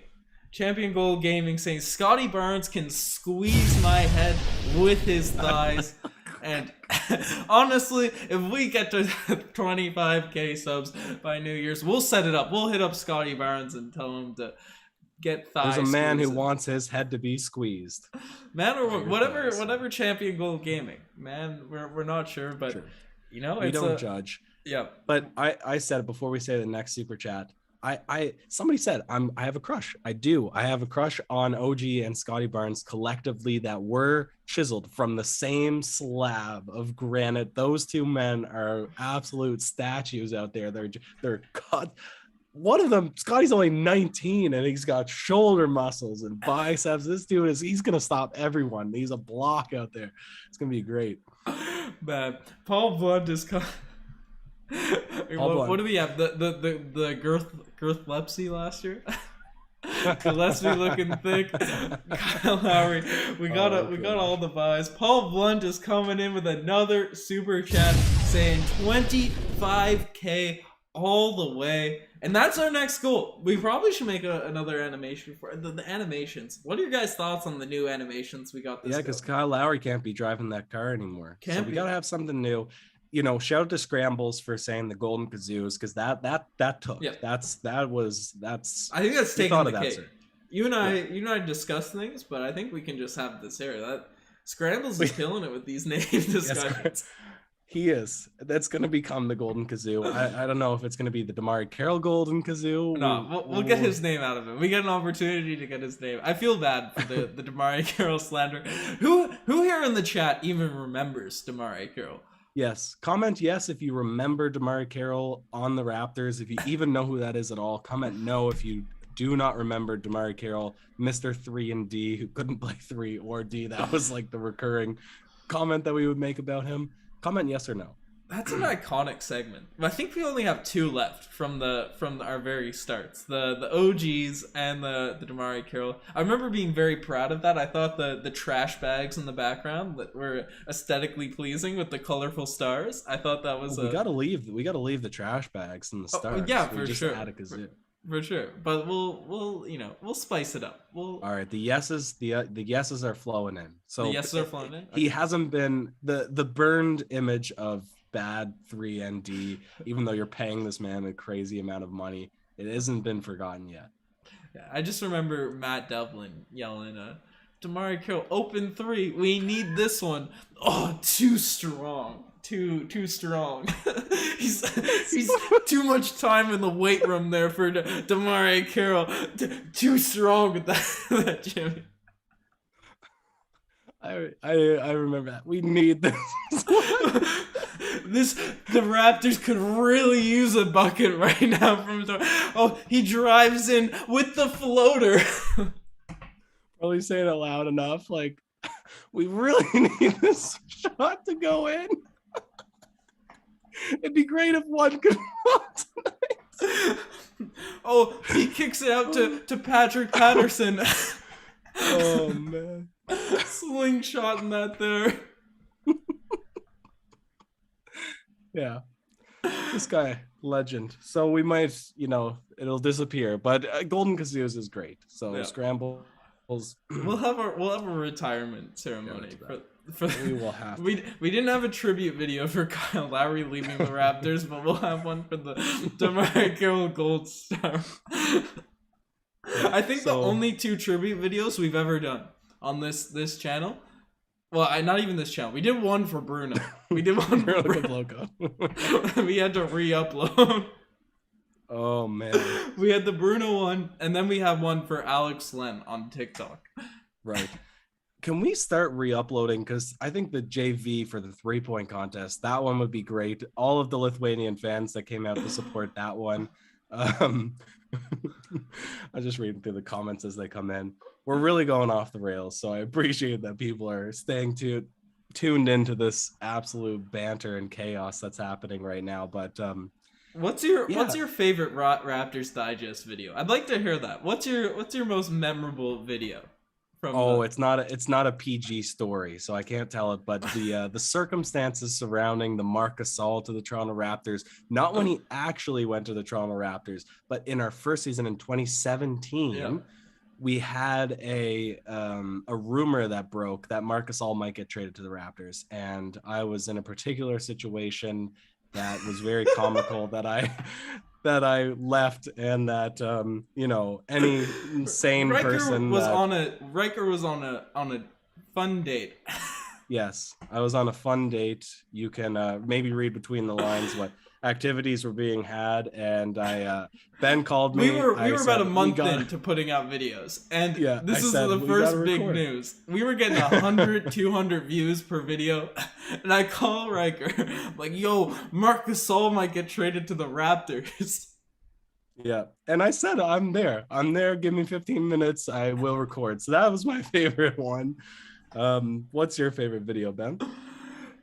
Champion Gold Gaming saying, Scottie Barnes can squeeze my head with his thighs. And honestly, if we get to 25k subs by New Year's, we'll set it up. We'll hit up Scottie Barnes and tell him to get thighs. There's a man who wants his head to be squeezed. Man, or whatever Champion Gold Gaming. Man, we're not sure, but sure. We don't judge. Yeah. But I said it before we say the next super chat. Somebody said I have a crush. I do. I have a crush on OG and Scottie Barnes collectively that were chiseled from the same slab of granite. Those two men are absolute statues out there. They're cut. One of them, Scottie's only 19 and he's got shoulder muscles and biceps. This dude he's gonna stop everyone. He's a block out there. It's gonna be great. Man, Paul Blunt is what do we have? The girthlepsy last year? Gillespie looking thick. Kyle Lowry. We got all the buys. Paul Blunt is coming in with another super chat saying 25K all the way. And that's our next goal. We probably should make another animation for the animations. What are your guys' thoughts on the new animations we got this? Yeah, because Kyle Lowry can't be driving that car anymore. We gotta have something new. Shout out to Scrambles for saying the golden kazoos, because that took. Yeah. That's I think that's taking the cake. Sir. You and I discuss things, but I think we can just have this here. That Scrambles is killing it with these name discussions. He is. That's going to become the golden kazoo. I don't know if it's going to be the Damari Carroll golden kazoo. No, we'll get his name out of it. We get an opportunity to get his name. I feel bad for the Damari Carroll slander. Who here in the chat even remembers Damari Carroll? Yes. Comment yes if you remember Damari Carroll on the Raptors. If you even know who that is at all, comment no if you do not remember Damari Carroll, Mr. 3 and D, who couldn't play 3 or D. That was like the recurring comment that we would make about him. Comment yes or no. That's an iconic segment. I think we only have 2 left from our very starts. The OGs and the Damari Carroll. I remember being very proud of that. I thought the trash bags in the background that were aesthetically pleasing with the colorful stars. I thought that was we gotta leave the trash bags and the stars. Yeah, for sure. Add a kazoo. For sure, but we'll spice it up. All right, the yeses are flowing in. So the yeses are flowing in. He hasn't been the burned image of bad 3ND, even though you're paying this man a crazy amount of money. It hasn't been forgotten yet. Yeah, I just remember Matt Devlin yelling, "Damari Carroll, open 3. We need this one. Oh, too strong." Too strong. he's too much time in the weight room there for Damari Carroll. Too strong with that Jimmy. I remember that. We need this. The Raptors could really use a bucket right now from he drives in with the floater. Probably saying it loud enough. Like, we really need this shot to go in. It'd be great if one could fall tonight. Oh, he kicks it out to Patrick Patterson. Oh, man. Slingshot in that there. Yeah. This guy, legend. So we might, it'll disappear. But Golden Kazoos is great. So Scrambles. We'll have a retirement ceremony we will have. We didn't have a tribute video for Kyle Lowry leaving the Raptors, but we'll have one for the Damari Carroll Gold Star. I think the only 2 tribute videos we've ever done on this channel. Well, not even this channel. We did one for Bruno. We did one for Bruno. We had to re-upload. Oh man. We had the Bruno one, and then we have one for Alex Len on TikTok. Right. Can we start re-uploading? Because I think the JV for the 3-point contest, that one would be great. All of the Lithuanian fans that came out to support that one. I'm just reading through the comments as they come in. We're really going off the rails, so I appreciate that people are staying tuned into this absolute banter and chaos that's happening right now. But what's your favorite Raptors Digest video? I'd like to hear that. What's your most memorable video? It's not a PG story, so I can't tell it. But the circumstances surrounding the Marc Gasol to the Toronto Raptors, not when he actually went to the Toronto Raptors, but in our first season in 2017, we had a rumor that broke that Marc Gasol might get traded to the Raptors, and I was in a particular situation that was very comical that I left, and that any insane person Ryker was on a fun date. Yes, I was on a fun date. You can maybe read between the lines what activities were being had, and Ben called me. We were about a month into putting out videos, and this is the first big news. We were getting 100, 200 views per video, and I call Ryker, like, yo, Marc Gasol might get traded to the Raptors. Yeah, and I said, I'm there. Give me 15 minutes. I will record. So that was my favorite one. What's your favorite video, Ben?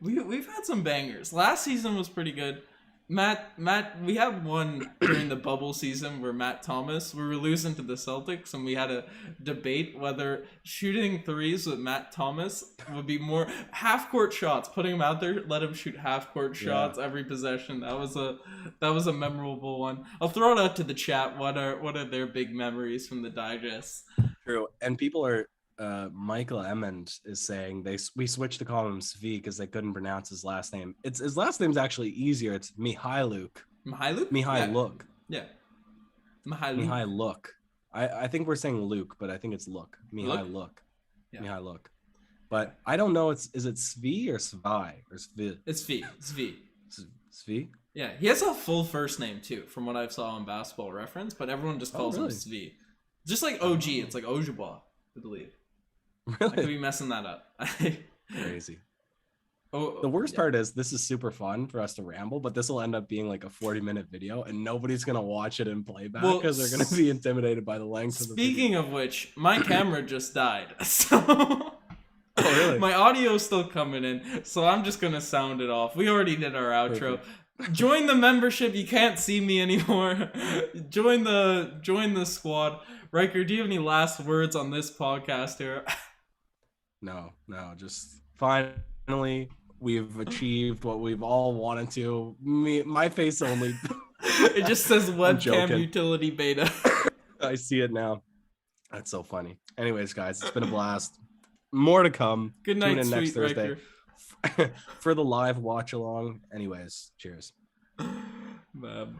We've had some bangers. Last season was pretty good. Matt, we had one during the bubble season where Matt Thomas, we were losing to the Celtics, and we had a debate whether shooting threes with Matt Thomas would be more half-court shots, putting him out there, let him shoot half-court shots every possession. That was a memorable one. I'll throw it out to the chat. What are their big memories from the digest? True, and people are. Michael Emmond is saying we switched to call him Svi because they couldn't pronounce his last name. His last name's actually easier. It's Mihailuk. Mihailuk? Yeah. Mihailuk. I think we're saying Luke, but I think it's Look. Mihailuk. Yeah. Mihailuk. But I don't know. Is it Svi or Svi or Svi? It's Svi. Svi? Yeah, he has a full first name too, from what I saw on Basketball Reference, but everyone just calls him Svi. Just like OG, it's like Achiuwa, I believe. Really? I could be messing that up. Crazy. The worst part is this is super fun for us to ramble, but this will end up being like a 40-minute video, and nobody's gonna watch it in playback because they're gonna be intimidated by the length of the video. Speaking of which, my camera just died, so oh, really? My audio's still coming in, so I'm just gonna sound it off. We already did our outro. Perfect. Join the membership. You can't see me anymore. Join the squad. Riker, do you have any last words on this podcast here? No, just finally we've achieved what we've all wanted to. My face only. It just says webcam utility beta. I see it now. That's so funny. Anyways, guys, it's been a blast. More to come. Good night, Tune in sweet next Thursday Riker. for the live watch along. Anyways, cheers. Man.